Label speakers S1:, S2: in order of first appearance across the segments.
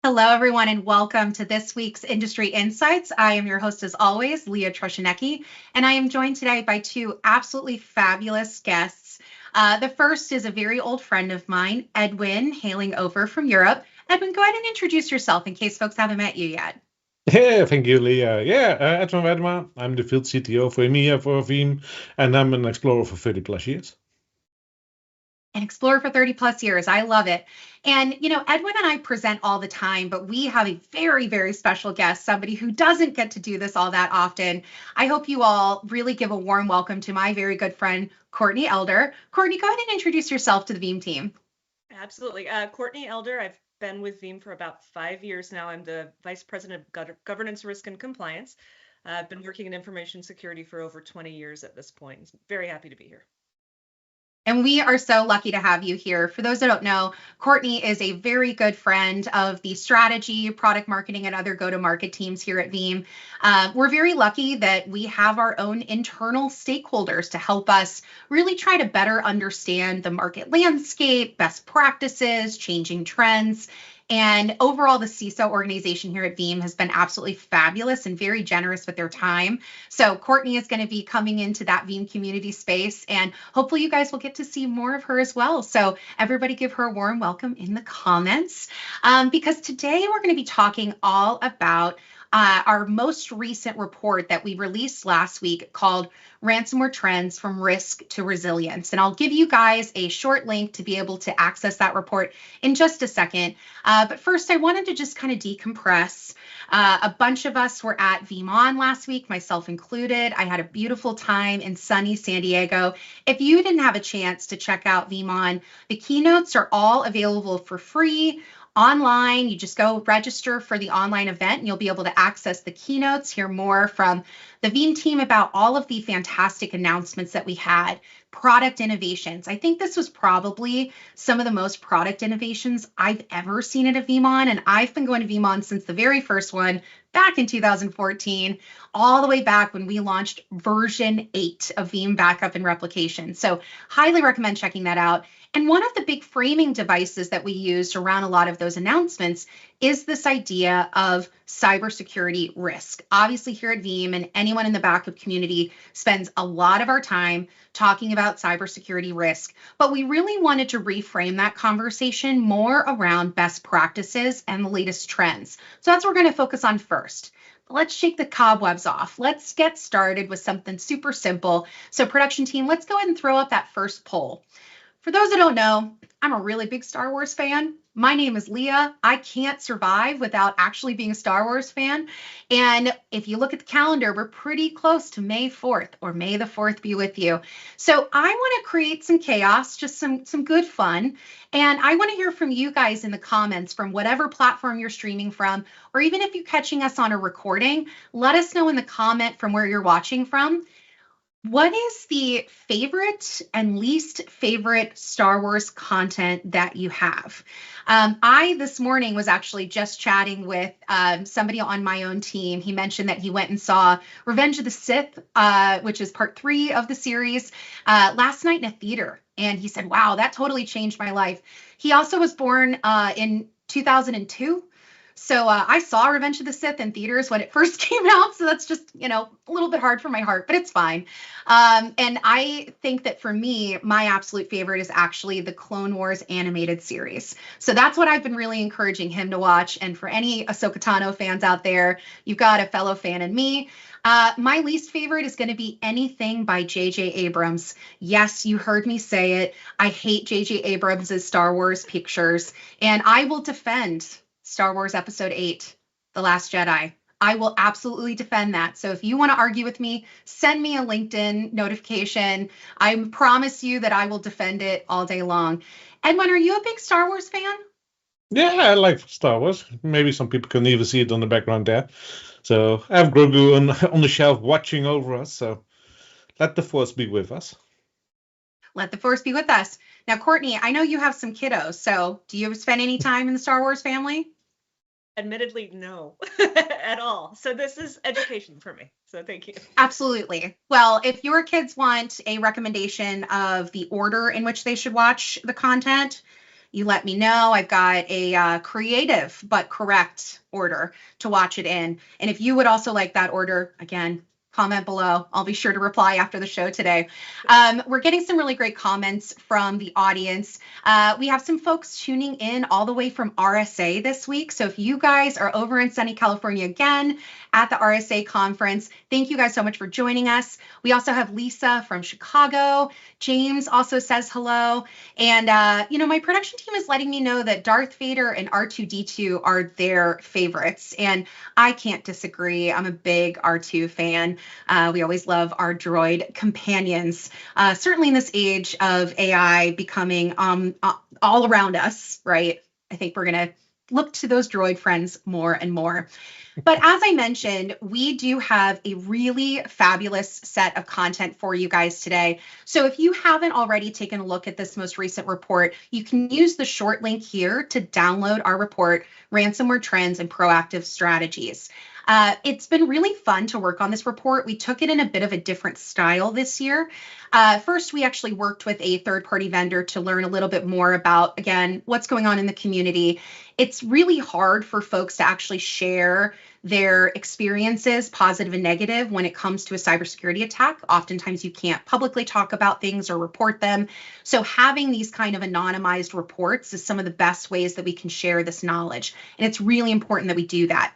S1: Hello, everyone, and welcome to this week's Industry Insights. I am your host, as always, Leah Troscianecki, and I am joined today by two absolutely fabulous guests. The first is a very old friend of mine, Edwin, hailing over from Europe. Edwin, go ahead and introduce yourself in case folks haven't met you yet.
S2: Yeah, thank you, Leah. Edwin Weijdema. I'm the field CTO for EMEA for Veeam, and I'm an explorer for 30 plus years.
S1: And explore for 30 plus years. I love it. And, Edwin and I present all the time, but we have a very, very special guest, somebody who doesn't get to do this all that often. I hope you all really give a warm welcome to my very good friend, Courtney Elder. Courtney, go ahead and introduce yourself to the Veeam team.
S3: Absolutely. Courtney Elder, I've been with Veeam for about 5 years now. I'm the Vice President of Governance, Risk, and Compliance. I've been working in information security for over 20 years at this point. Very happy to be here.
S1: And we are so lucky to have you here. For those that don't know, Courtney is a very good friend of the strategy, product marketing, and other go-to-market teams here at Veeam. We're very lucky that we have our own internal stakeholders to help us really try to better understand the market landscape, best practices, changing trends. And overall, the CISO organization here at Veeam has been absolutely fabulous and very generous with their time. So Courtney is going to be coming into that Veeam community space, and hopefully you guys will get to see more of her as well. So everybody give her a warm welcome in the comments, because today we're going to be talking all about our most recent report that we released last week called Ransomware Trends from Risk to Resilience. And I'll give you guys a short link to be able to access that report in just a second. But first, I wanted to just kind of decompress. A bunch of us were at Veeam last week, myself included. I had a beautiful time in sunny San Diego. If you didn't have a chance to check out Veeam, the keynotes are all available for free online. You just go register for the online event and you'll be able to access the keynotes, hear more from the Veeam team about all of the fantastic announcements that we had, product innovations. I think this was probably some of the most product innovations I've ever seen at a Veeam, and I've been going to Veeam since the very first one back in 2014, all the way back when we launched version 8 of Veeam Backup and Replication. So highly recommend checking that out. And one of the big framing devices that we used around a lot of those announcements is this idea of cybersecurity risk. Obviously, here at Veeam and anyone in the backup community spends a lot of our time talking about cybersecurity risk, but we really wanted to reframe that conversation more around best practices and the latest trends. So that's what we're going to focus on first. Let's shake the cobwebs off. Let's get started with something super simple. So production team, let's go ahead and throw up that first poll. For those that don't know, I'm a really big Star Wars fan. My name is Leah. I can't survive without actually being a Star Wars fan. And if you look at the calendar, we're pretty close to May 4th, or May the 4th be with you. So I want to create some chaos, just some good fun. And I want to hear from you guys in the comments from whatever platform you're streaming from, or even if you're catching us on a recording, let us know in the comment from where you're watching from. What is the favorite and least favorite Star Wars content that you have? I, this morning, was actually just chatting with somebody on my own team. He mentioned that he went and saw Revenge of the Sith, which is part 3 of the series, last night in a theater. And he said, wow, that totally changed my life. He also was born in 2002. So I saw Revenge of the Sith in theaters when it first came out. So that's just, a little bit hard for my heart, but it's fine. And I think that for me, my absolute favorite is actually the Clone Wars animated series. So that's what I've been really encouraging him to watch. And for any Ahsoka Tano fans out there, you've got a fellow fan in me. My least favorite is going to be anything by J.J. Abrams. Yes, you heard me say it. I hate J.J. Abrams' Star Wars pictures, and I will defend Star Wars Episode 8, The Last Jedi. I will absolutely defend that. So if you want to argue with me, send me a LinkedIn notification. I promise you that I will defend it all day long. Edwin, are you a big Star Wars fan?
S2: Yeah, I like Star Wars. Maybe some people can even see it on the background there. So I have Grogu on the shelf watching over us. So let the Force be with us.
S1: Let the Force be with us. Now, Courtney, I know you have some kiddos. So do you spend any time in the Star Wars family?
S3: Admittedly, no, at all. So this is education for me. So thank you.
S1: Absolutely. Well, if your kids want a recommendation of the order in which they should watch the content, you let me know. I've got a creative but correct order to watch it in. And if you would also like that order, again, comment below. I'll be sure to reply after the show today. We're getting some really great comments from the audience. We have some folks tuning in all the way from RSA this week. So if you guys are over in sunny California again at the RSA conference, thank you guys so much for joining us. We also have Lisa from Chicago. James also says hello. And, my production team is letting me know that Darth Vader and R2-D2 are their favorites. And I can't disagree. I'm a big R2 fan. We always love our droid companions, certainly in this age of AI becoming all around us, right? I think we're going to look to those droid friends more and more. But as I mentioned, we do have a really fabulous set of content for you guys today. So if you haven't already taken a look at this most recent report, you can use the short link here to download our report, Ransomware Trends and Proactive Strategies. It's been really fun to work on this report. We took it in a bit of a different style this year. First, we actually worked with a third-party vendor to learn a little bit more about, again, what's going on in the community. It's really hard for folks to actually share their experiences, positive and negative, when it comes to a cybersecurity attack. Oftentimes you can't publicly talk about things or report them. So having these kind of anonymized reports is some of the best ways that we can share this knowledge. And it's really important that we do that.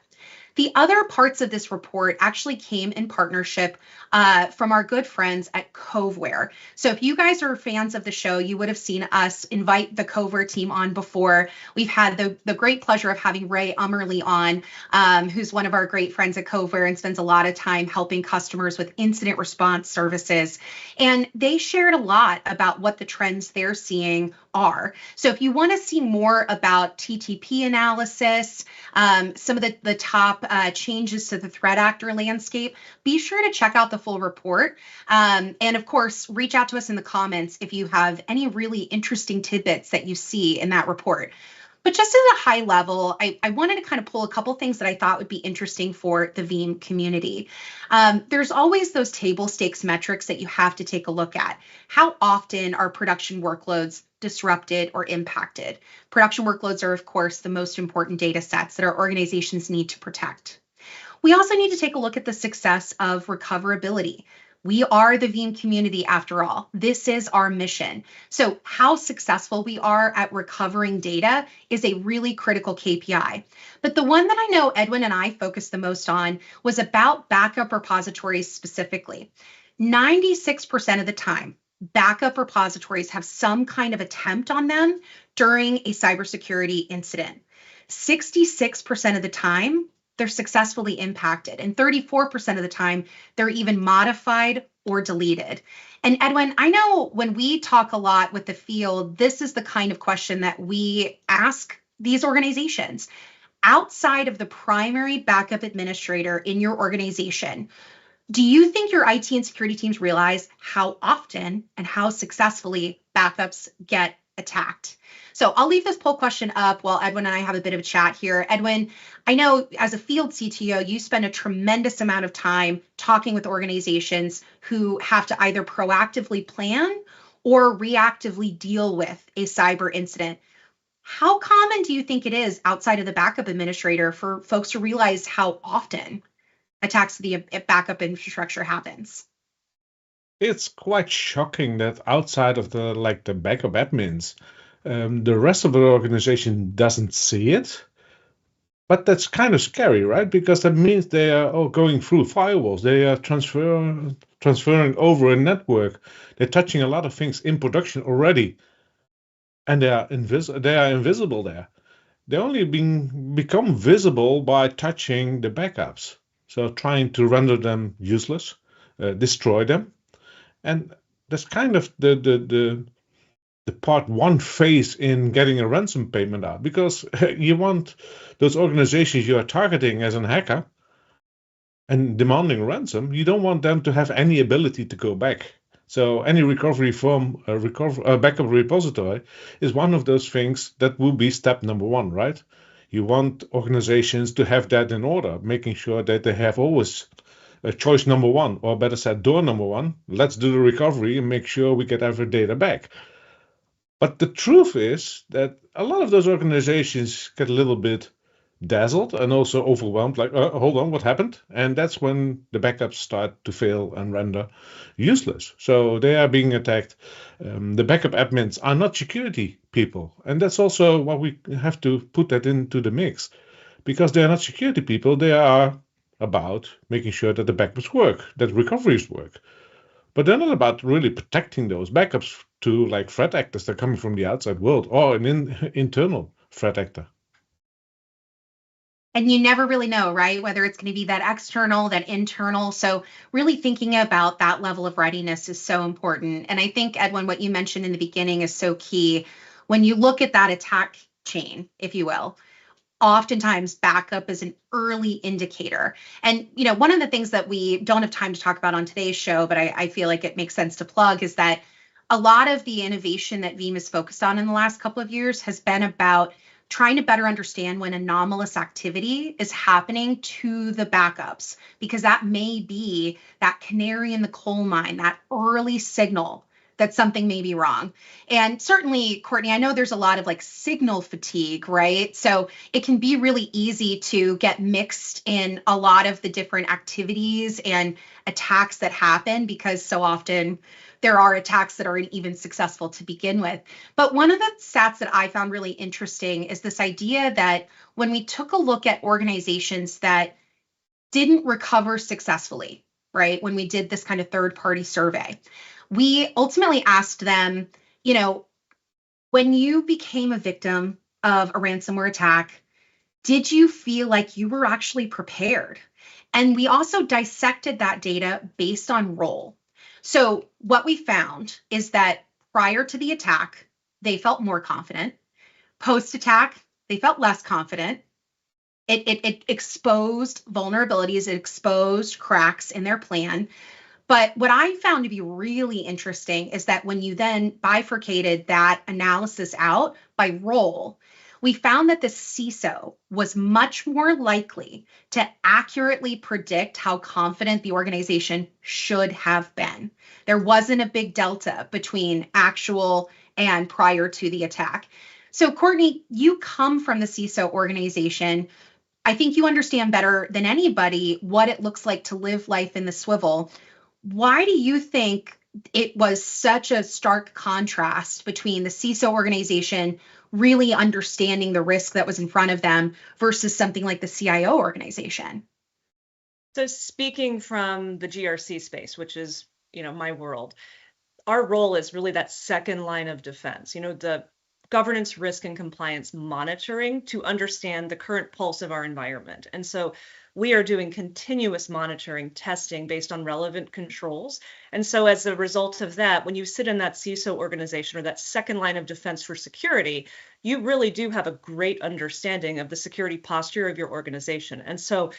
S1: The other parts of this report actually came in partnership from our good friends at Coveware. So if you guys are fans of the show, you would have seen us invite the Coveware team on before. We've had the great pleasure of having Ray Ummerly on, who's one of our great friends at Coveware and spends a lot of time helping customers with incident response services. And they shared a lot about what the trends they're seeing are. So if you want to see more about TTP analysis, some of the top changes to the threat actor landscape, be sure to check out the full report. And of course, reach out to us in the comments if you have any really interesting tidbits that you see in that report. But just at a high level, I wanted to kind of pull a couple things that I thought would be interesting for the Veeam community. There's always those table stakes metrics that you have to take a look at. How often are production workloads disrupted or impacted? Production workloads are, of course, the most important data sets that our organizations need to protect. We also need to take a look at the success of recoverability. We are the Veeam community after all. This is our mission. So how successful we are at recovering data is a really critical KPI. But the one that I know Edwin and I focused the most on was about backup repositories specifically. 96% of the time, backup repositories have some kind of attempt on them during a cybersecurity incident. 66% of the time, they're successfully impacted. And 34% of the time, they're even modified or deleted. And Edwin, I know when we talk a lot with the field, this is the kind of question that we ask these organizations. Outside of the primary backup administrator in your organization, do you think your IT and security teams realize how often and how successfully backups get attacked? So I'll leave this poll question up while Edwin and I have a bit of a chat here. Edwin, I know as a field CTO, you spend a tremendous amount of time talking with organizations who have to either proactively plan or reactively deal with a cyber incident. How common do you think it is outside of the backup administrator for folks to realize how often attacks to the backup infrastructure happens?
S2: It's quite shocking that outside of the backup admins, the rest of the organization doesn't see it. But that's kind of scary, right? Because that means they are all going through firewalls. They are transferring over a network. They're touching a lot of things in production already, and they are invisible there. They only become visible by touching the backups. So trying to render them useless, destroy them. And that's kind of the part one phase in getting a ransom payment out, because you want those organizations you are targeting as a hacker and demanding ransom, you don't want them to have any ability to go back. So any recovery from a backup repository is one of those things that will be step number one, right? You want organizations to have that in order, making sure that they have always choice number one, or better said, door number one. Let's do the recovery and make sure we get every data back. But the truth is that a lot of those organizations get a little bit dazzled and also overwhelmed, like, hold on, what happened? And that's when the backups start to fail and render useless. So they are being attacked. The backup admins are not security people. And that's also what we have to put that into the mix. Because they are not security people, they are about making sure that the backups work, that recoveries work. But they're not about really protecting those backups to like threat actors that are coming from the outside world or an internal threat actor.
S1: And you never really know, right? Whether it's going to be that external, that internal. So really thinking about that level of readiness is so important. And I think, Edwin, what you mentioned in the beginning is so key. When you look at that attack chain, if you will, oftentimes backup is an early indicator. And, one of the things that we don't have time to talk about on today's show, but I feel like it makes sense to plug, is that a lot of the innovation that Veeam has focused on in the last couple of years has been about trying to better understand when anomalous activity is happening to the backups, because that may be that canary in the coal mine, that early signal that something may be wrong. And certainly, Courtney, I know there's a lot of like signal fatigue, right? So it can be really easy to get mixed in a lot of the different activities and attacks that happen, because so often there are attacks that aren't even successful to begin with. But one of the stats that I found really interesting is this idea that when we took a look at organizations that didn't recover successfully, right, when we did this kind of third-party survey, we ultimately asked them, when you became a victim of a ransomware attack, did you feel like you were actually prepared? And we also dissected that data based on role. So what we found is that prior to the attack, they felt more confident. Post-attack, they felt less confident. It exposed vulnerabilities, it exposed cracks in their plan. But what I found to be really interesting is that when you then bifurcated that analysis out by role, we found that the CISO was much more likely to accurately predict how confident the organization should have been. There wasn't a big delta between actual and prior to the attack. So, Courtney, you come from the CISO organization. I think you understand better than anybody what it looks like to live life in the swivel. Why do you think it was such a stark contrast between the CISO organization really understanding the risk that was in front of them versus something like the CIO organization?
S3: So speaking from the GRC space, which is, my world, our role is really that second line of defense, the governance, risk, and compliance monitoring to understand the current pulse of our environment. And so we are doing continuous monitoring, testing based on relevant controls. And so as a result of that, when you sit in that CISO organization or that second line of defense for security, you really do have a great understanding of the security posture of your organization. And so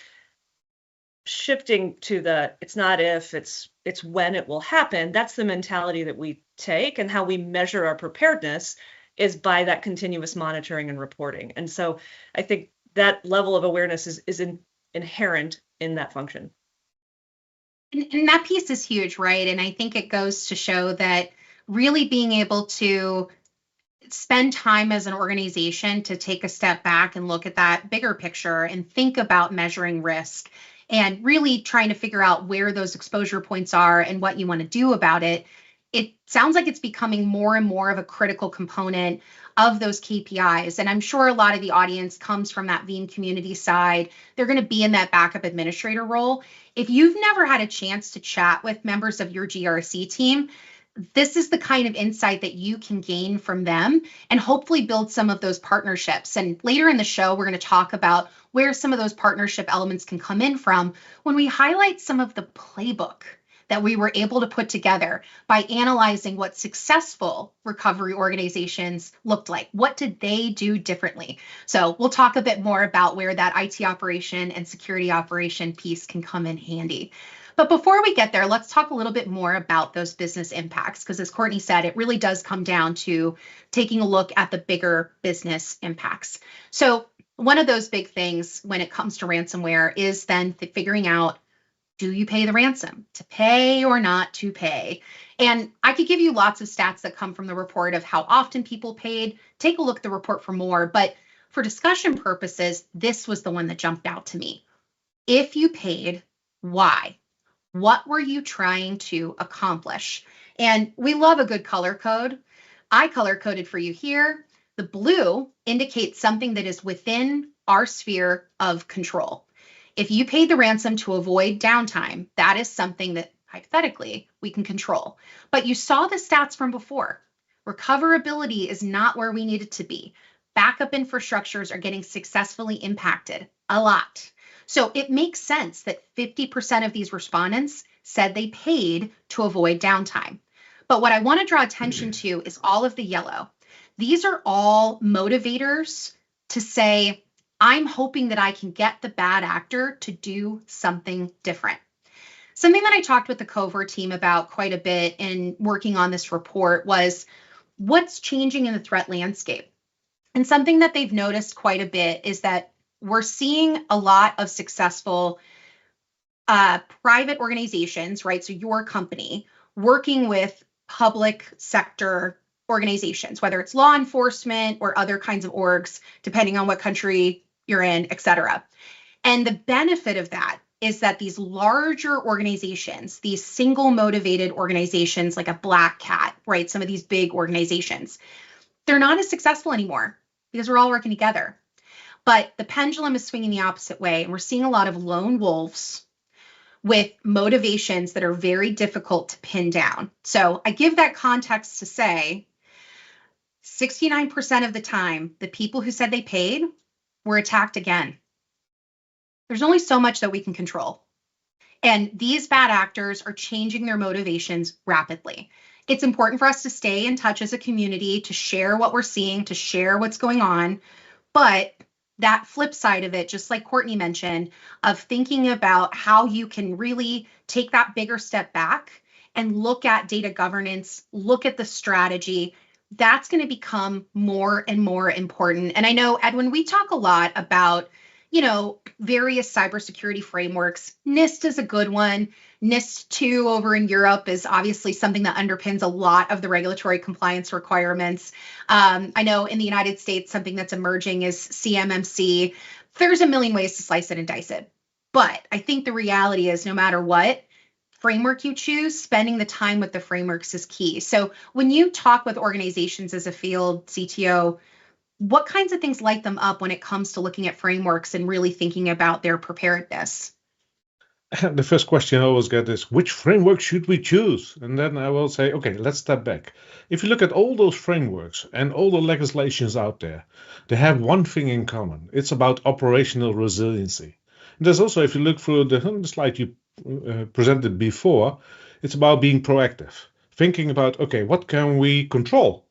S3: shifting to it's not if, it's when it will happen, that's the mentality that we take, and how we measure our preparedness is by that continuous monitoring and reporting. And so I think that level of awareness is inherent in that function.
S1: And that piece is huge, right? And I think it goes to show that really being able to spend time as an organization to take a step back and look at that bigger picture and think about measuring risk and really trying to figure out where those exposure points are and what you want to do about it. It sounds like it's becoming more and more of a critical component of those KPIs. And I'm sure a lot of the audience comes from that Veeam community side. They're going to be in that backup administrator role. If you've never had a chance to chat with members of your GRC team, this is the kind of insight that you can gain from them and hopefully build some of those partnerships. And later in the show, we're going to talk about where some of those partnership elements can come in from when we highlight some of the playbook that we were able to put together by analyzing what successful recovery organizations looked like. What did they do differently? So we'll talk a bit more about where that IT operation and security operation piece can come in handy. But before we get there, let's talk a little bit more about those business impacts, because as Courtney said, it really does come down to taking a look at the bigger business impacts. So one of those big things when it comes to ransomware is then figuring out Do you pay the ransom? To pay or not to pay? And I could give you lots of stats that come from the report of how often people paid. Take a look at the report for more. But for discussion purposes, this was the one that jumped out to me. If you paid, why? What were you trying to accomplish? And we love a good color code. I color coded for you here. The blue indicates something that is within our sphere of control. If you paid the ransom to avoid downtime, that is something that hypothetically we can control. But you saw the stats from before. Recoverability is not where we need it to be. Backup infrastructures are getting successfully impacted a lot. So it makes sense that 50% of these respondents said they paid to avoid downtime. But what I want to draw attention to is all of the yellow. These are all motivators to say, I'm hoping that I can get the bad actor to do something different. Something that I talked with the covert team about quite a bit in working on this report was what's changing in the threat landscape. And something that they've noticed quite a bit is that we're seeing a lot of successful private organizations, right? So your company working with public sector organizations, whether it's law enforcement or other kinds of orgs, depending on what country you're in, et cetera. And the benefit of that is that these larger organizations, these single motivated organizations like a Black Cat, right? Some of these big organizations, they're not as successful anymore because we're all working together. But the pendulum is swinging the opposite way. And we're seeing a lot of lone wolves with motivations that are very difficult to pin down. So I give that context to say 69% of the time, the people who said they paid were attacked again. There's only so much that we can control. And these bad actors are changing their motivations rapidly. It's important for us to stay in touch as a community, to share what we're seeing, to share what's going on. But that flip side of it, just like Courtney mentioned, of thinking about how you can really take that bigger step back and look at data governance, look at the strategy, that's going to become more and more important. And I know, Edwin, we talk a lot about, various cybersecurity frameworks. NIST is a good one. NIST 2 over in Europe is obviously something that underpins a lot of the regulatory compliance requirements. I know in the United States, something that's emerging is CMMC. There's a million ways to slice it and dice it. But I think the reality is no matter what framework you choose, spending the time with the frameworks is key. So when you talk with organizations as a field CTO, what kinds of things light them up when it comes to looking at frameworks and really thinking about their preparedness?
S2: The first question I always get is, which framework should we choose? And then I will say, okay, let's step back. If you look at all those frameworks and all the legislations out there, they have one thing in common. It's about operational resiliency. And there's also, if you look through the slide you presented before, it's about being proactive. Thinking about, okay, what can we control?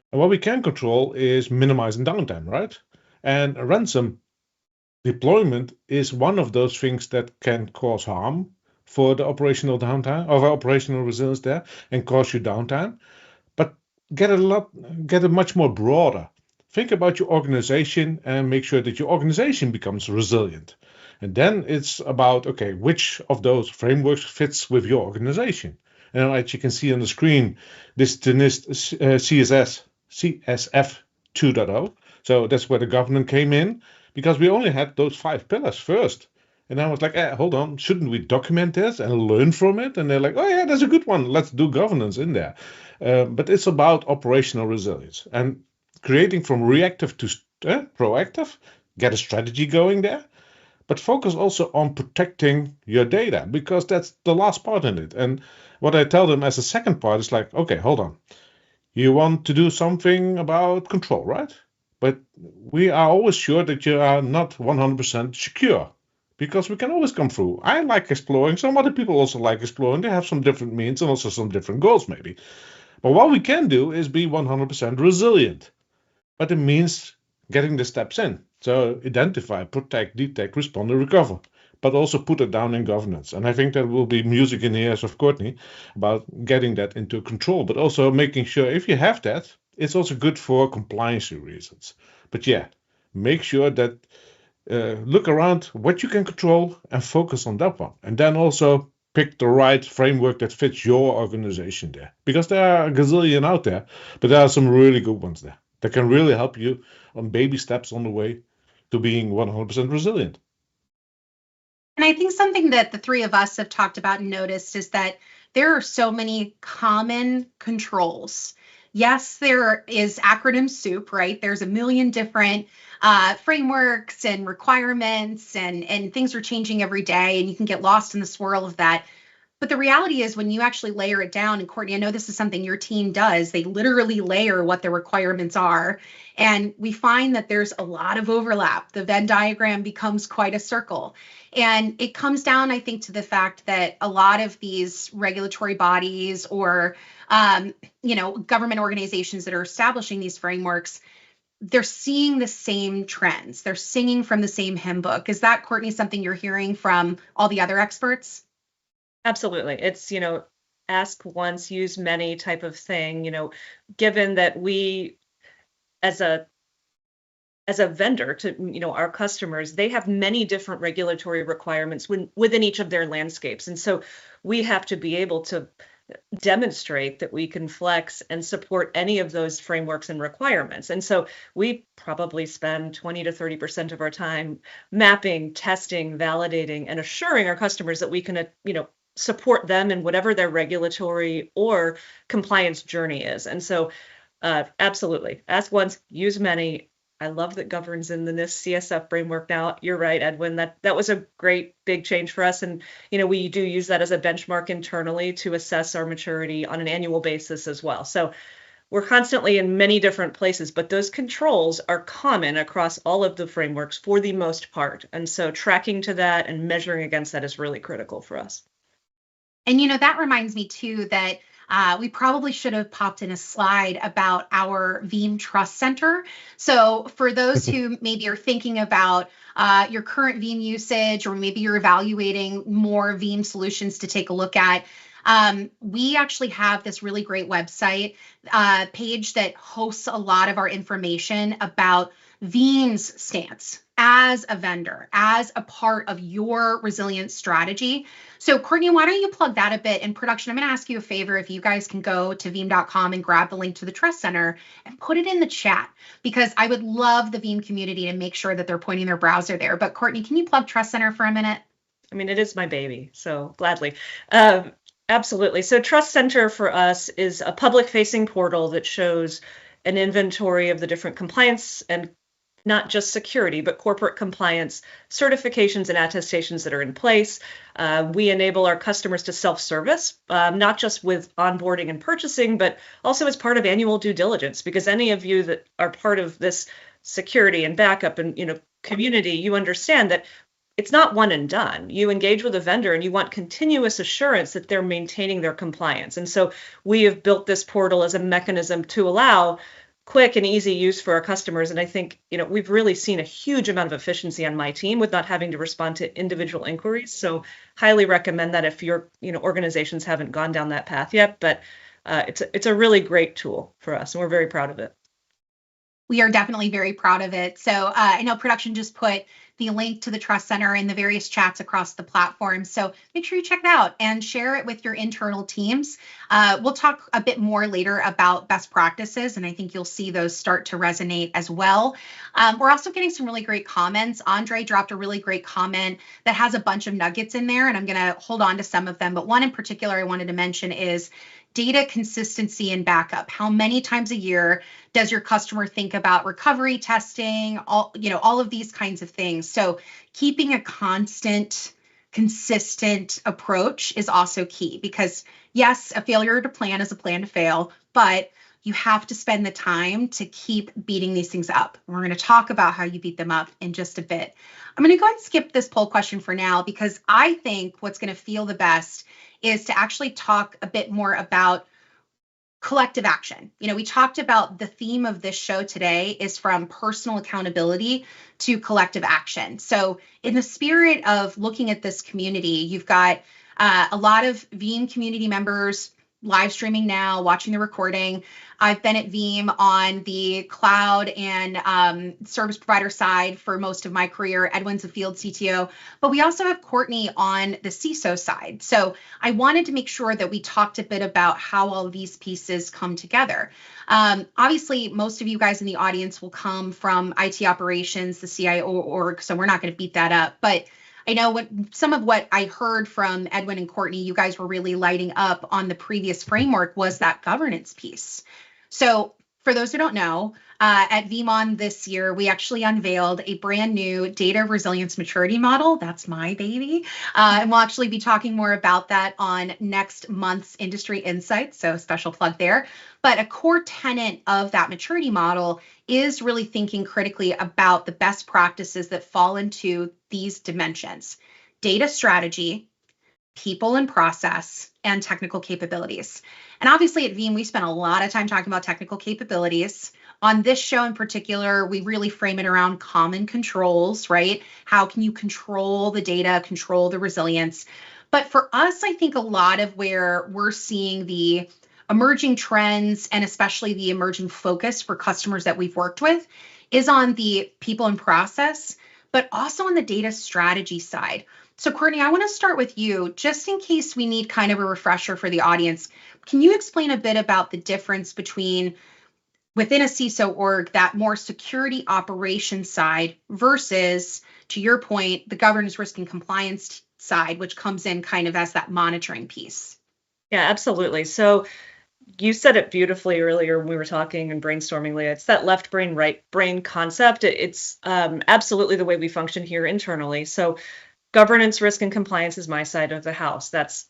S2: And what we can control is minimizing downtime, right? And a ransom deployment is one of those things that can cause harm for the operational downtime or operational resilience there and cause you downtime. But get it much more broader. Think about your organization and make sure that your organization becomes resilient. And then it's about, okay, which of those frameworks fits with your organization? And as you can see on the screen, this is the NIST CSF 2.0. So that's where the government came in, because we only had those 5 pillars first. And I was like, hold on, shouldn't we document this and learn from it? And they're like, oh yeah, that's a good one. Let's do governance in there. But it's about operational resilience and creating from reactive to proactive, get a strategy going there. But focus also on protecting your data, because that's the last part in it. And what I tell them as a second part is like, okay, hold on. You want to do something about control, right? But we are always sure that you are not 100% secure, because we can always come through. I like exploring. Some other people also like exploring. They have some different means and also some different goals maybe. But what we can do is be 100% resilient. But it means getting the steps in. So identify, protect, detect, respond, and recover. But also put it down in governance. And I think that will be music in the ears of Courtney about getting that into control. But also making sure if you have that, it's also good for compliance reasons. But yeah, make sure that look around what you can control and focus on that one. And then also pick the right framework that fits your organization there. Because there are a gazillion out there, but there are some really good ones there that can really help you on baby steps on the way to being 100% resilient.
S1: And I think something that the three of us have talked about and noticed is that there are so many common controls. Yes, there is acronym soup, right? There's a million different frameworks and requirements, and things are changing every day, and you can get lost in the swirl of that. But the reality is when you actually layer it down, and Courtney, I know this is something your team does, they literally layer what the requirements are. And we find that there's a lot of overlap. The Venn diagram becomes quite a circle. And it comes down, I think, to the fact that a lot of these regulatory bodies or government organizations that are establishing these frameworks, they're seeing the same trends. They're singing from the same hymn book. Is that, Courtney, something you're hearing from all the other experts?
S3: Absolutely. It's, ask once, use many type of thing, given that we as a vendor to, our customers, they have many different regulatory requirements within each of their landscapes. And so we have to be able to demonstrate that we can flex and support any of those frameworks and requirements. And so we probably spend 20 to 30% of our time mapping, testing, validating, and assuring our customers that we can, support them in whatever their regulatory or compliance journey is. And so absolutely, ask once, use many. I love that governs in the NIST CSF framework now. You're right, Edwin, that was a great big change for us. And, we do use that as a benchmark internally to assess our maturity on an annual basis as well. So we're constantly in many different places, but those controls are common across all of the frameworks for the most part. And so tracking to that and measuring against that is really critical for us.
S1: And, that reminds me, too, that we probably should have popped in a slide about our Veeam Trust Center. So for those who maybe are thinking about your current Veeam usage, or maybe you're evaluating more Veeam solutions to take a look at, we actually have this really great website page that hosts a lot of our information about Veeam's stance as a vendor, as a part of your resilience strategy. So Courtney, why don't you plug that a bit in production? I'm going to ask you a favor if you guys can go to veeam.com and grab the link to the Trust Center and put it in the chat, because I would love the Veeam community to make sure that they're pointing their browser there. But Courtney, can you plug Trust Center for a minute?
S3: I mean, it is my baby, so gladly. Absolutely. So Trust Center for us is a public-facing portal that shows an inventory of the different compliance and not just security, but corporate compliance certifications and attestations that are in place. We enable our customers to self-service, not just with onboarding and purchasing, but also as part of annual due diligence, because any of you that are part of this security and backup and community, you understand that it's not one and done. You engage with a vendor and you want continuous assurance that they're maintaining their compliance. And so we have built this portal as a mechanism to allow quick and easy use for our customers. And I think, we've really seen a huge amount of efficiency on my team with not having to respond to individual inquiries. So highly recommend that if your, organizations haven't gone down that path yet, but it's a really great tool for us and we're very proud of it.
S1: We are definitely very proud of it. So I know production just put the link to the Trust Center in the various chats across the platform. So make sure you check it out and share it with your internal teams. We'll talk a bit more later about best practices, and I think you'll see those start to resonate as well. We're also getting some really great comments. Andre dropped a really great comment that has a bunch of nuggets in there, and I'm going to hold on to some of them. But one in particular I wanted to mention is data consistency and backup. How many times a year does your customer think about recovery testing, all of these kinds of things? So keeping a constant, consistent approach is also key, because yes, a failure to plan is a plan to fail, but you have to spend the time to keep beating these things up. We're going to talk about how you beat them up in just a bit. I'm going to go ahead and skip this poll question for now, because I think what's going to feel the best is to actually talk a bit more about collective action. We talked about the theme of this show today is from personal accountability to collective action. So in the spirit of looking at this community, you've got a lot of Veeam community members live streaming now, watching the recording. I've been at Veeam on the cloud and service provider side for most of my career. Edwin's a field CTO, but we also have Courtney on the CISO side. So I wanted to make sure that we talked a bit about how all of these pieces come together. Obviously, most of you guys in the audience will come from IT operations, the CIO org, so we're not going to beat that up. But I know some of what I heard from Edwin and Courtney, you guys were really lighting up on the previous framework was that governance piece. So for those who don't know, at VeeamON this year, we actually unveiled a brand new data resilience maturity model. That's my baby. And we'll actually be talking more about that on next month's Industry Insights. So special plug there. But a core tenet of that maturity model is really thinking critically about the best practices that fall into these dimensions: data strategy, people and process, and technical capabilities. And obviously at Veeam, we spent a lot of time talking about technical capabilities. On this show in particular, we really frame it around common controls, right? How can you control the data, control the resilience? But for us, I think a lot of where we're seeing the emerging trends and especially the emerging focus for customers that we've worked with is on the people and process, but also on the data strategy side. So Courtney, I want to start with you, just in case we need kind of a refresher for the audience. Can you explain a bit about the difference between within a CISO org, that more security operations side versus, to your point, the governance, risk, and compliance side, which comes in kind of as that monitoring piece?
S3: Yeah, absolutely. So you said it beautifully earlier when we were talking and brainstorming, Leah. It's that left brain, right brain concept. It's absolutely the way we function here internally. So governance, risk, and compliance is my side of the house. That's,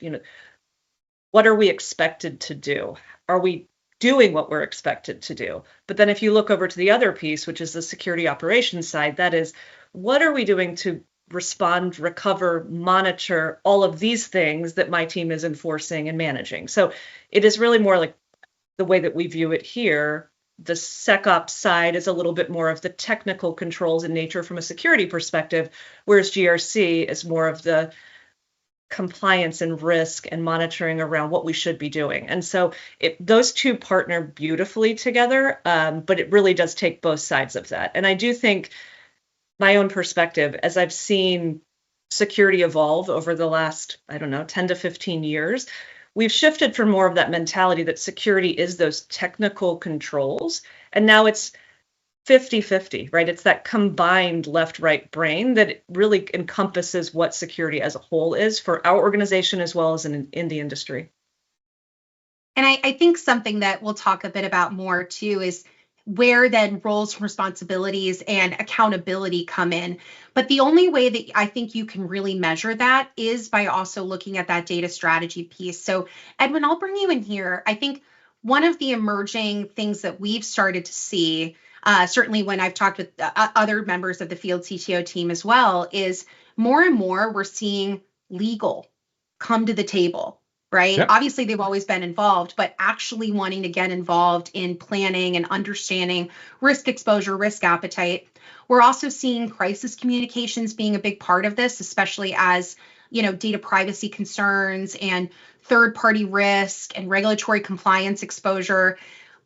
S3: what are we expected to do? Are we doing what we're expected to do? But then if you look over to the other piece, which is the security operations side, that is, what are we doing to respond, recover, monitor all of these things that my team is enforcing and managing? So it is really more like the way that we view it here. The SecOps side is a little bit more of the technical controls in nature from a security perspective, whereas GRC is more of the compliance and risk and monitoring around what we should be doing. And so those two partner beautifully together, but it really does take both sides of that. And I do think my own perspective, as I've seen security evolve over the last, 10 to 15 years, we've shifted from more of that mentality that security is those technical controls. And now it's 50-50, right? It's that combined left-right brain that really encompasses what security as a whole is for our organization as well as in the industry.
S1: And I think something that we'll talk a bit about more too is where then roles, responsibilities, and accountability come in. But the only way that I think you can really measure that is by also looking at that data strategy piece. So Edwin, I'll bring you in here. I think one of the emerging things that we've started to see, certainly when I've talked with other members of the field CTO team as well, is more and more we're seeing legal come to the table, right?
S2: Yep.
S1: Obviously, they've always been involved, but actually wanting to get involved in planning and understanding risk exposure, risk appetite. We're also seeing crisis communications being a big part of this, especially as data privacy concerns and third-party risk and regulatory compliance exposure.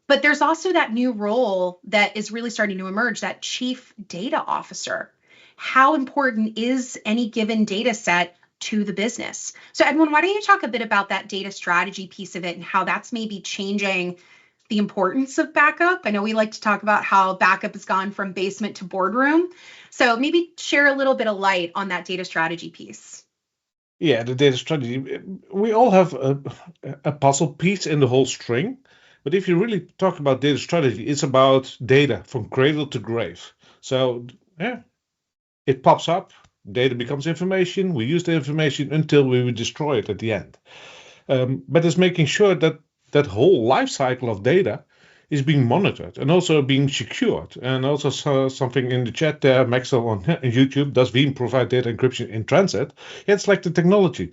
S1: But there's also that new role that is really starting to emerge, that chief data officer. How important is any given data set to the business? So Edwin, why don't you talk a bit about that data strategy piece of it and how that's maybe changing the importance of backup? I know we like to talk about how backup has gone from basement to boardroom. So maybe share a little bit of light on that data strategy piece.
S2: Yeah, the data strategy. We all have a puzzle piece in the whole string. But if you really talk about data strategy, it's about data from cradle to grave. So yeah, it pops up, data becomes information, we use the information until we will destroy it at the end. But it's making sure that that whole life cycle of data is being monitored and also being secured. And also saw something in the chat there, Maxwell on YouTube, does Veeam provide data encryption in transit? Yeah, it's like the technology.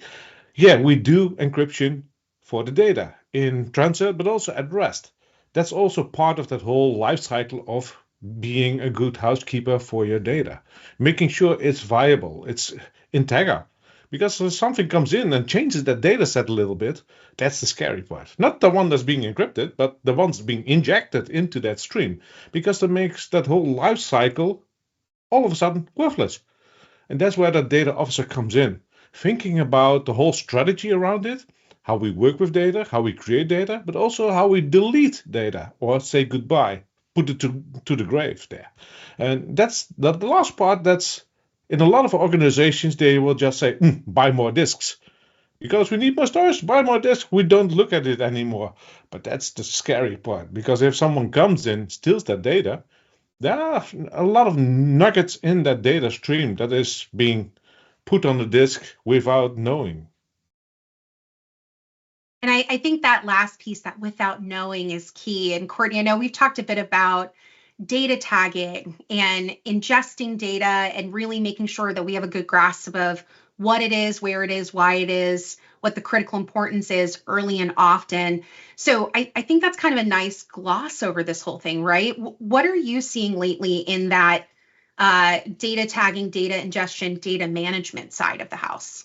S2: Yeah, we do encryption for the data in transit, but also at rest. That's also part of that whole life cycle of being a good housekeeper for your data, making sure it's viable, it's integer, Because if something comes in and changes that data set a little bit, that's the scary part. Not the one that's being encrypted, but the ones being injected into that stream. Because that makes that whole life cycle all of a sudden worthless. And that's where the data officer comes in, thinking about the whole strategy around it, how we work with data, how we create data, but also how we delete data or say goodbye, put it to the grave there. And that's the last part. That's in a lot of organizations, they will just say, buy more disks. Because we need more storage, buy more disks. We don't look at it anymore. But that's the scary part. Because if someone comes in, steals that data, there are a lot of nuggets in that data stream that is being put on the disk without knowing.
S1: And I think that last piece, that without knowing, is key. And Courtney, I know we've talked a bit about data tagging and ingesting data and really making sure that we have a good grasp of what it is, where it is, why it is, what the critical importance is early and often. So I think that's kind of a nice gloss over this whole thing, right? What are you seeing lately in that data tagging, data ingestion, data management side of the house?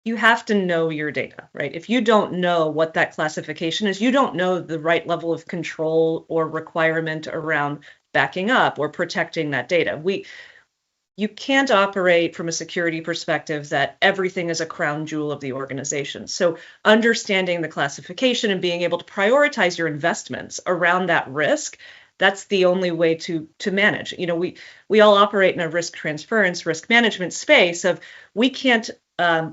S3: You have to know your data, right? If you don't know what that classification is, you don't know the right level of control or requirement around backing up or protecting that data. You can't operate from a security perspective that everything is a crown jewel of the organization. So understanding the classification and being able to prioritize your investments around that risk, that's the only way to manage. We all operate in a risk transference, risk management space of we can't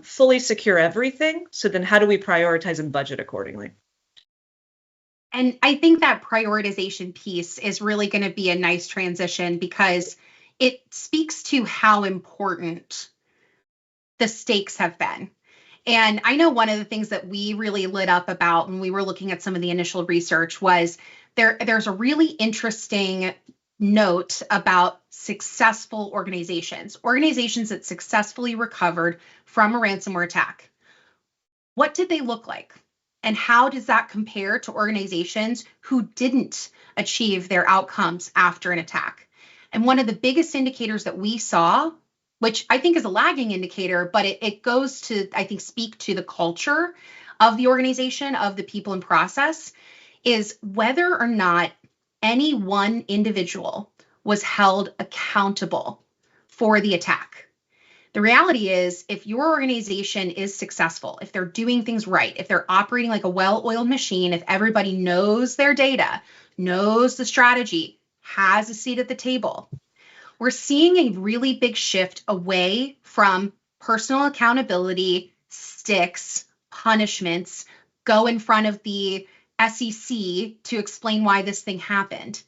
S3: fully secure everything. So then how do we prioritize and budget accordingly?
S1: And I think that prioritization piece is really going to be a nice transition because it speaks to how important the stakes have been. And I know one of the things that we really lit up about when we were looking at some of the initial research was there's a really interesting note about successful organizations that successfully recovered from a ransomware attack. What did they look like? And how does that compare to organizations who didn't achieve their outcomes after an attack? And one of the biggest indicators that we saw, which I think is a lagging indicator, but it goes to, I think, speak to the culture of the organization, of the people and process, is whether or not any one individual was held accountable for the attack. The reality is, if your organization is successful, if they're doing things right, if they're operating like a well-oiled machine, if everybody knows their data, knows the strategy, has a seat at the table, we're seeing a really big shift away from personal accountability, sticks, punishments, go in front of the SEC to explain why this thing happened,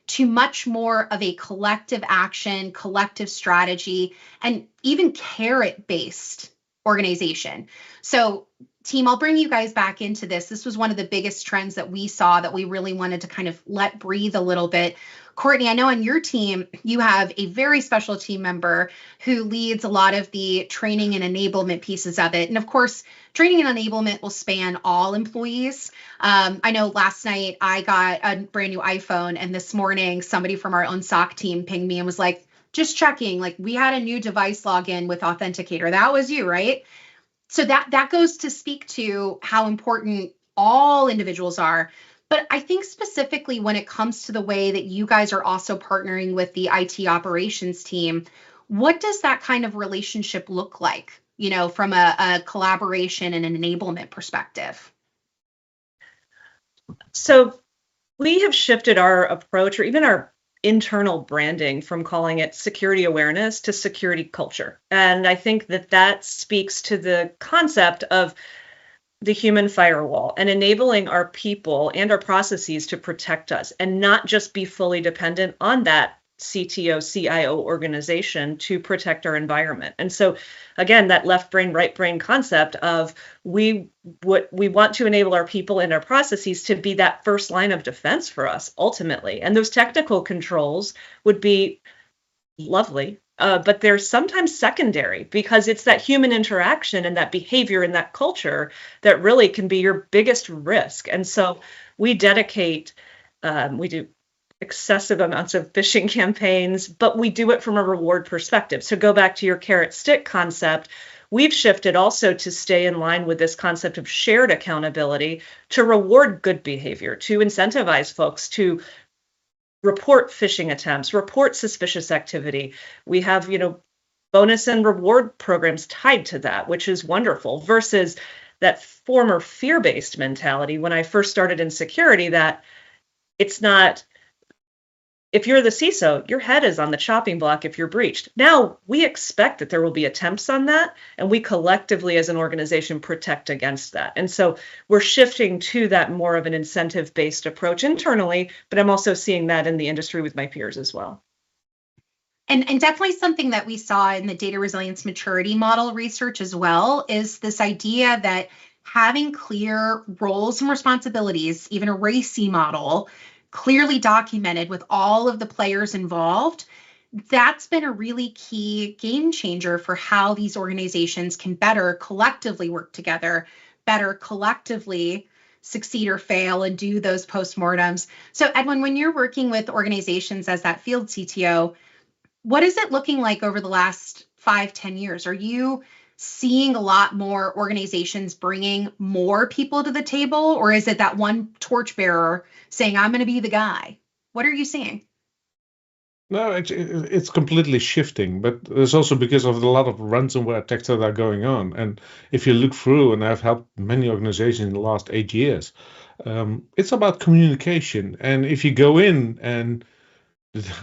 S1: to much more of a collective action, collective strategy, and even carrot-based organization. So team, I'll bring you guys back into this. This was one of the biggest trends that we saw that we really wanted to kind of let breathe a little bit. Courtney, I know on your team, you have a very special team member who leads a lot of the training and enablement pieces of it. And of course, training and enablement will span all employees. I know last night I got a brand new iPhone, and this morning somebody from our own SOC team pinged me and was like, just checking, like we had a new device login with Authenticator. That was you, right? So that goes to speak to how important all individuals are. But I think specifically when it comes to the way that you guys are also partnering with the IT operations team, what does that kind of relationship look like, from a collaboration and an enablement perspective?
S3: So we have shifted our approach, or even our internal branding, from calling it security awareness to security culture. And I think that speaks to the concept of the human firewall and enabling our people and our processes to protect us and not just be fully dependent on that CTO, CIO organization to protect our environment. And so again, that left brain, right brain concept of we want to enable our people and our processes to be that first line of defense for us ultimately. And those technical controls would be lovely, but they're sometimes secondary because it's that human interaction and that behavior and that culture that really can be your biggest risk. And so we dedicate, we do excessive amounts of phishing campaigns, but we do it from a reward perspective. So go back to your carrot stick concept. We've shifted also to stay in line with this concept of shared accountability to reward good behavior, to incentivize folks to report phishing attempts, report suspicious activity. We have, bonus and reward programs tied to that, which is wonderful, versus that former fear-based mentality when I first started in security, that it's not, if you're the CISO, your head is on the chopping block if you're breached. Now we expect that there will be attempts on that, and we collectively as an organization protect against that. And so we're shifting to that more of an incentive-based approach internally, but I'm also seeing that in the industry with my peers as well.
S1: And definitely something that we saw in the data resilience maturity model research as well is this idea that having clear roles and responsibilities, even a RACI model, clearly documented with all of the players involved, that's been a really key game changer for how these organizations can better collectively work together, better collectively succeed or fail and do those postmortems. So Edwin, when you're working with organizations as that field CTO, what is it looking like over the last 5-10 years? Are you seeing a lot more organizations bringing more people to the table, or is it that one torchbearer saying, I'm going to be the guy? What are you seeing?
S2: No, it's completely shifting, but it's also because of a lot of ransomware attacks that are going on. And if you look through, and I've helped many organizations in the last 8 years, it's about communication. And if you go in and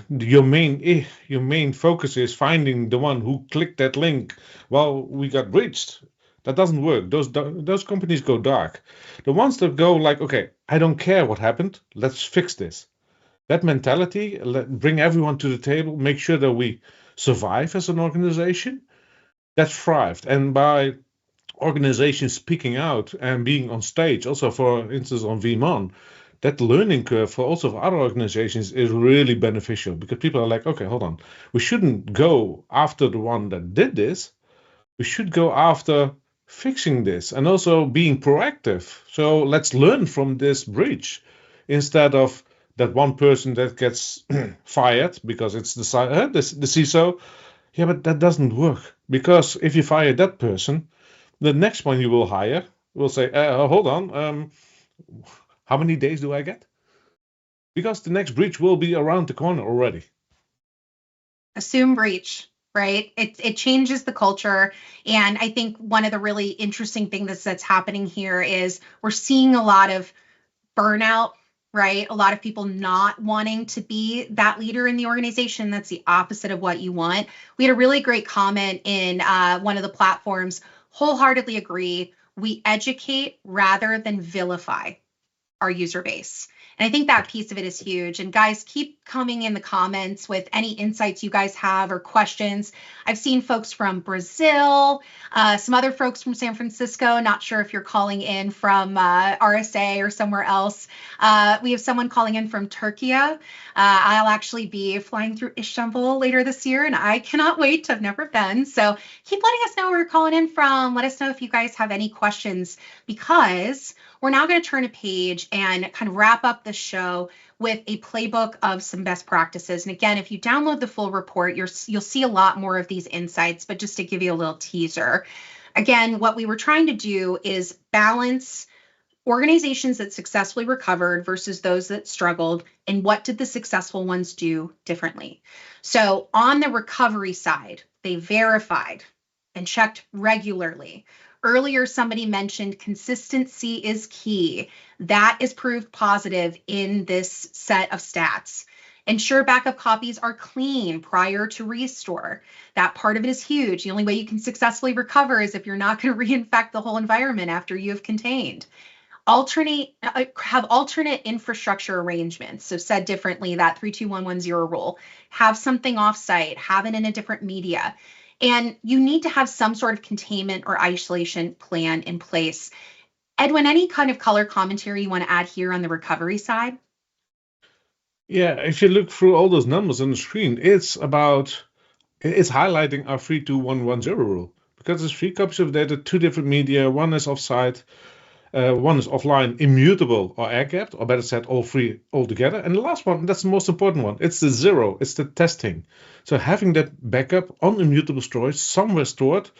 S2: your main focus is finding the one who clicked that link, well, we got breached. That doesn't work. Those companies go dark. The ones that go like, okay, I don't care what happened, let's fix this. That mentality, bring everyone to the table, make sure that we survive as an organization, that thrived. And by organizations speaking out and being on stage, also for instance on Veeam, that learning curve for also for other organizations is really beneficial, because people are like, okay, hold on, we shouldn't go after the one that did this. We should go after fixing this and also being proactive. So let's learn from this breach instead of that one person that gets fired because it's the CISO. Yeah, but that doesn't work, because if you fire that person, the next one you will hire will say, hold on, how many days do I get? Because the next breach will be around the corner already.
S1: Assume breach, right? It changes the culture. And I think one of the really interesting things that's happening here is we're seeing a lot of burnout, right? A lot of people not wanting to be that leader in the organization. That's the opposite of what you want. We had a really great comment in one of the platforms. Wholeheartedly agree. We educate rather than vilify our user base. And I think that piece of it is huge. And guys, keep coming in the comments with any insights you guys have or questions. I've seen folks from Brazil, some other folks from San Francisco. Not sure if you're calling in from RSA or somewhere else. We have someone calling in from Turkey. I'll actually be flying through Istanbul later this year, and I cannot wait. I've never been. So keep letting us know where you're calling in from. Let us know if you guys have any questions, because we're now going to turn a page and kind of wrap up the show with a playbook of some best practices. And again, if you download the full report, you'll see a lot more of these insights, but just to give you a little teaser. Again, what we were trying to do is balance organizations that successfully recovered versus those that struggled, and what did the successful ones do differently. So on the recovery side, they verified and checked regularly. Earlier, somebody mentioned consistency is key. That is proved positive in this set of stats. Ensure backup copies are clean prior to restore. That part of it is huge. The only way you can successfully recover is if you're not going to reinfect the whole environment after you have contained. Have alternate infrastructure arrangements. So said differently, that 3-2-1-1-0 rule. Have something offsite, have it in a different media. And you need to have some sort of containment or isolation plan in place. Edwin, any kind of color commentary you want to add here on the recovery side?
S2: Yeah, if you look through all those numbers on the screen, it's highlighting our 3-2-1-1-0 rule, because there's 3 copies of data, 2 different media, one is offsite. One is offline, immutable, or air-gapped, or better said, all three altogether. And the last one, that's the most important one. It's the zero. It's the testing. So having that backup on immutable storage somewhere stored,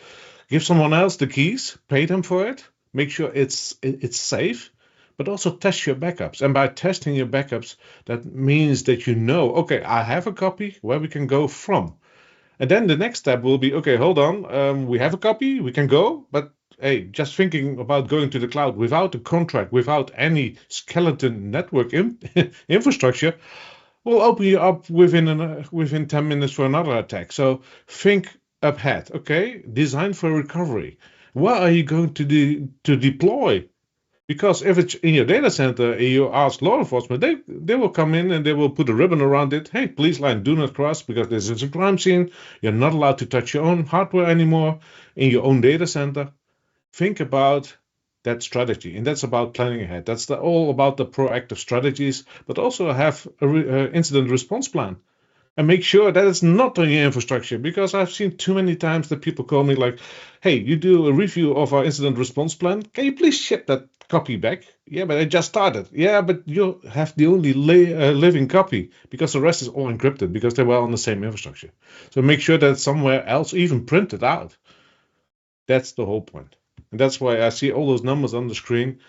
S2: give someone else the keys, pay them for it, make sure it's safe, but also test your backups. And by testing your backups, that means that you know, okay, I have a copy where we can go from. And then the next step will be, okay, hold on, we have a copy, we can go, but hey, just thinking about going to the cloud without a contract, without any skeleton network infrastructure, will open you up within 10 minutes for another attack. So think ahead, okay? Design for recovery. What are you going to deploy? Because if it's in your data center and you ask law enforcement, they will come in and they will put a ribbon around it. Hey, police line, do not cross because this is a crime scene. You're not allowed to touch your own hardware anymore in your own data center. Think about that strategy, and that's about planning ahead. That's all about the proactive strategies, but also have a incident response plan and make sure that it's not on your infrastructure, because I've seen too many times that people call me like, hey, you do a review of our incident response plan, can you please ship that copy back? Yeah, but I just started. Yeah, but you have the only living copy because the rest is all encrypted because they were on the same infrastructure. So make sure that it's somewhere else, even print it out. That's the whole point. And that's why I see all those numbers on the screen.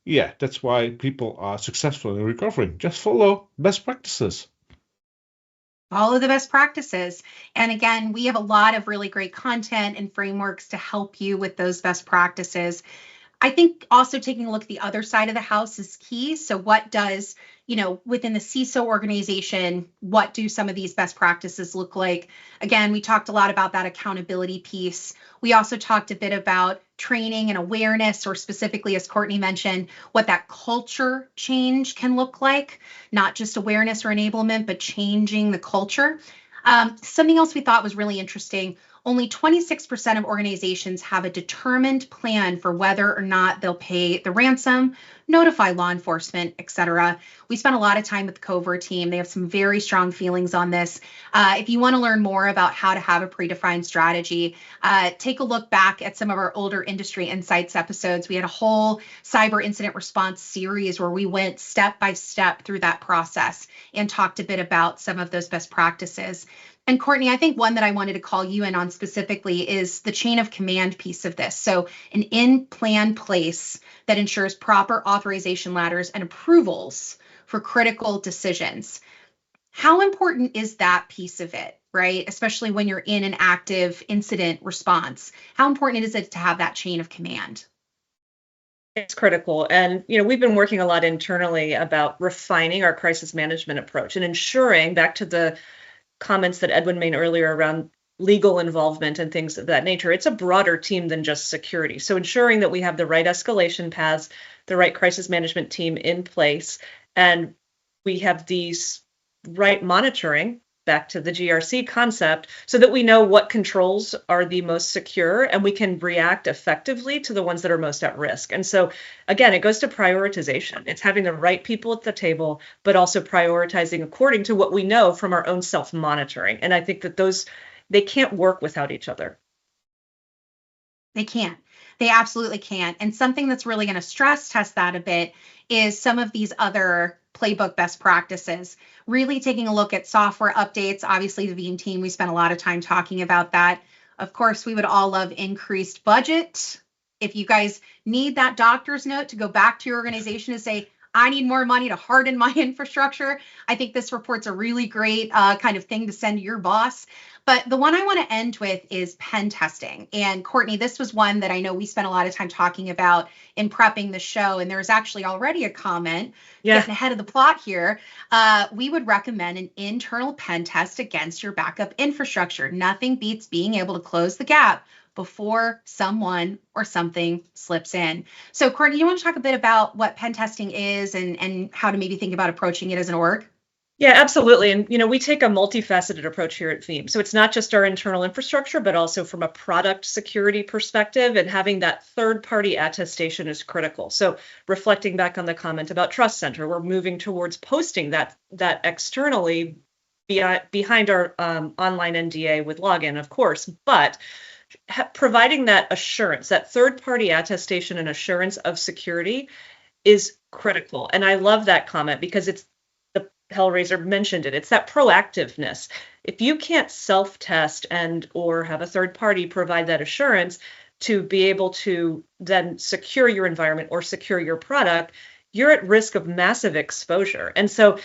S2: Yeah, that's why people are successful in recovering. Just follow best practices.
S1: Follow the best practices. And again, we have a lot of really great content and frameworks to help you with those best practices. I think also taking a look at the other side of the house is key. So what does, within the CISO organization, what do some of these best practices look like? Again, we talked a lot about that accountability piece. We also talked a bit about training and awareness, or specifically, as Courtney mentioned, what that culture change can look like, not just awareness or enablement, but changing the culture. Something else we thought was really interesting. Only 26% of organizations have a determined plan for whether or not they'll pay the ransom, notify law enforcement, etc. We spent a lot of time with the Covert team. They have some very strong feelings on this. If you want to learn more about how to have a predefined strategy, take a look back at some of our older industry insights episodes. We had a whole cyber incident response series where we went step by step through that process and talked a bit about some of those best practices. And Courtney, I think one that I wanted to call you in on specifically is the chain of command piece of this. So an in-plan place that ensures proper authorization ladders and approvals for critical decisions. How important is that piece of it, right? Especially when you're in an active incident response. How important is it to have that chain of command?
S3: It's critical. And, we've been working a lot internally about refining our crisis management approach and ensuring, back to the comments that Edwin made earlier around legal involvement and things of that nature, it's a broader team than just security. So ensuring that we have the right escalation paths, the right crisis management team in place, and we have these right monitoring, back to the GRC concept, so that we know what controls are the most secure and we can react effectively to the ones that are most at risk. And so, again, it goes to prioritization. It's having the right people at the table, but also prioritizing according to what we know from our own self-monitoring. And I think that they can't work without each other.
S1: They can't. They absolutely can't. And something that's really going to stress test that a bit is some of these other playbook best practices, really taking a look at software updates. Obviously, the Veeam team, we spent a lot of time talking about that. Of course, we would all love increased budget. If you guys need that doctor's note to go back to your organization and say, I need more money to harden my infrastructure, I think this report's a really great kind of thing to send to your boss. But the one I want to end with is pen testing. And Courtney, this was one that I know we spent a lot of time talking about in prepping the show. And there's actually already a comment getting ahead of the plot here. We would recommend an internal pen test against your backup infrastructure. Nothing beats being able to close the gap before someone or something slips in. So Courtney, you want to talk a bit about what pen testing is and how to maybe think about approaching it as an org?
S3: Yeah, absolutely. And, we take a multifaceted approach here at Veeam. So it's not just our internal infrastructure, but also from a product security perspective, and having that third-party attestation is critical. So reflecting back on the comment about Trust Center, we're moving towards posting that externally behind our online NDA with login, of course, but providing that assurance, that third-party attestation and assurance of security is critical. And I love that comment because it's the Hellraiser mentioned it. It's that proactiveness. If you can't self-test and or have a third party provide that assurance to be able to then secure your environment or secure your product, you're at risk of massive exposure. And so,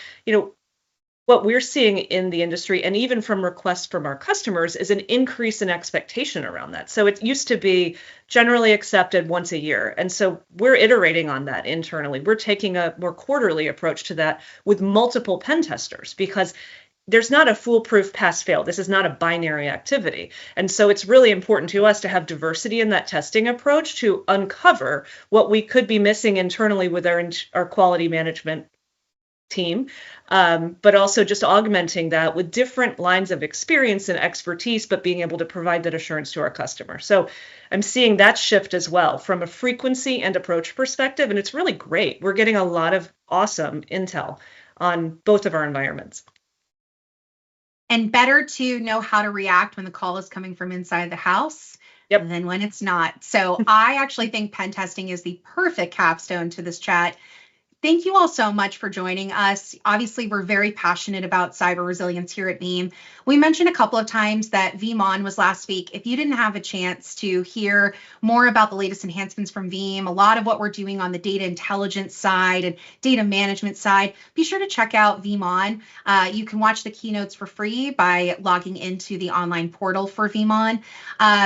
S3: what we're seeing in the industry, and even from requests from our customers, is an increase in expectation around that. So it used to be generally accepted once a year. And so we're iterating on that internally. We're taking a more quarterly approach to that with multiple pen testers, because there's not a foolproof pass-fail. This is not a binary activity. And so it's really important to us to have diversity in that testing approach to uncover what we could be missing internally with our quality management team, but also just augmenting that with different lines of experience and expertise, but being able to provide that assurance to our customer. So I'm seeing that shift as well from a frequency and approach perspective, and it's really great. We're getting a lot of awesome intel on both of our environments.
S1: And better to know how to react when the call is coming from inside the house than when it's not. So I actually think pen testing is the perfect capstone to this chat. Thank you all so much for joining us. Obviously, we're very passionate about cyber resilience here at Veeam. We mentioned a couple of times that Veeam On was last week. If you didn't have a chance to hear more about the latest enhancements from Veeam, a lot of what we're doing on the data intelligence side and data management side, be sure to check out Veeam On. You can watch the keynotes for free by logging into the online portal for Veeam On.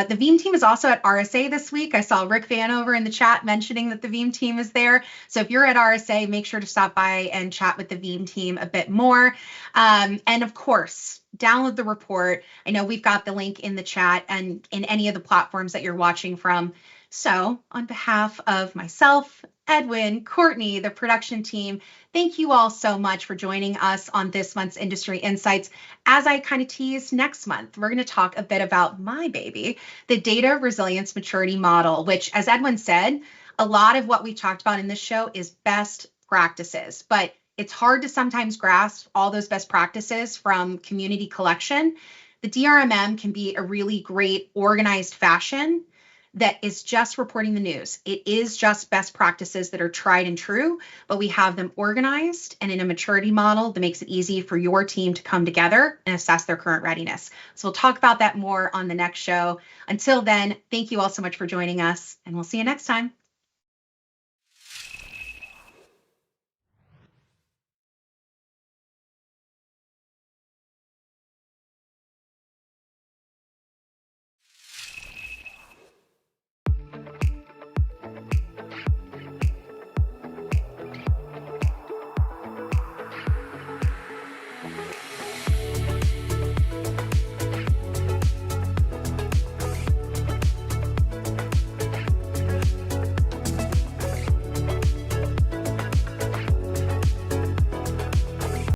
S1: The Veeam team is also at RSA this week. I saw Rick Vanover in the chat mentioning that the Veeam team is there. So if you're at RSA, make sure to stop by and chat with the Veeam team a bit more. And of course, download the report. I know we've got the link in the chat and in any of the platforms that you're watching from. So on behalf of myself, Edwin, Courtney, the production team, thank you all so much for joining us on this month's Industry Insights. As I kind of teased, next month, we're going to talk a bit about my baby, the Data Resilience Maturity Model, which, as Edwin said, a lot of what we talked about in this show is best practices, but it's hard to sometimes grasp all those best practices from community collection. The DRMM can be a really great organized fashion that is just reporting the news. It is just best practices that are tried and true, but we have them organized and in a maturity model that makes it easy for your team to come together and assess their current readiness. So we'll talk about that more on the next show. Until then, thank you all so much for joining us, and we'll see you next time.